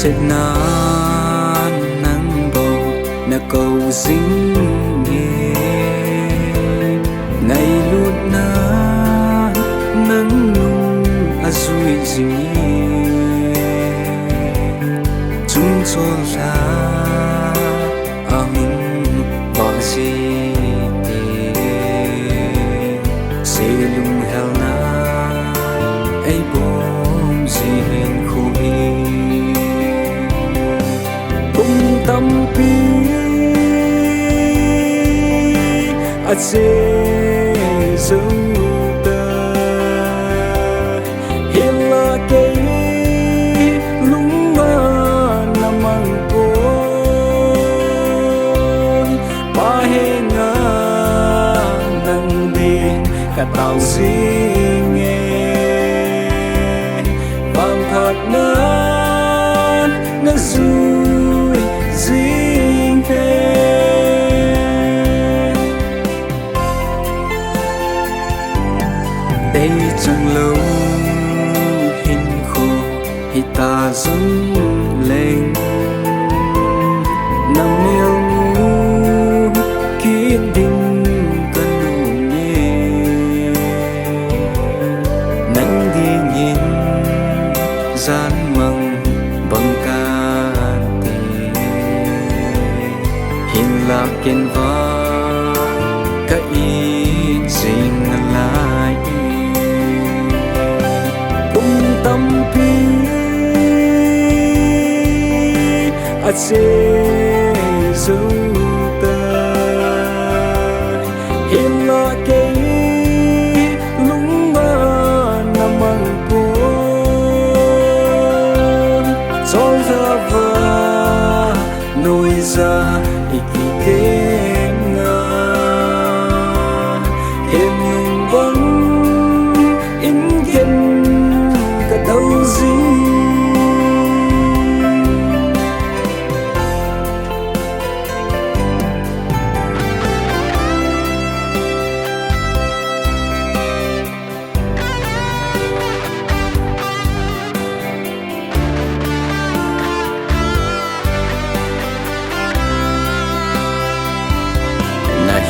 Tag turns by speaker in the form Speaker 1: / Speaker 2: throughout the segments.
Speaker 1: sệt nan nangbou nakou jing Ngailut nung ajui jing Chung Chollha ahung Selunghel na ay bom hinkho Kumtam at Hinla kay namang heng'a katao jing Vangphat najui jing đây changlou hinkho hita jong lên Namel gian mang bằng ca Hinla ken va ka jing lại Kumtam at Hinla kay namang nuôi ra heng'a Hemnung vẫn in gen katao jing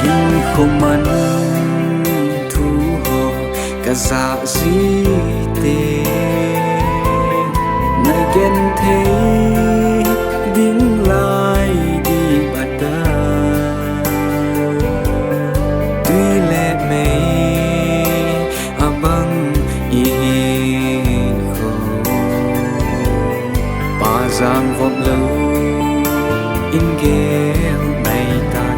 Speaker 1: hinkho man thu ho ka za ji te na gen thế ding lai đi bata tuy lệ mê abang hinkho ba giang vọng lâu in ghel này ta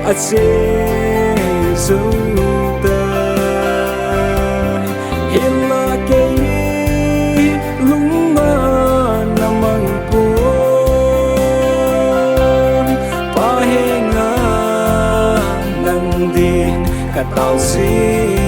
Speaker 1: at Hinla kay namang heng'a katao jing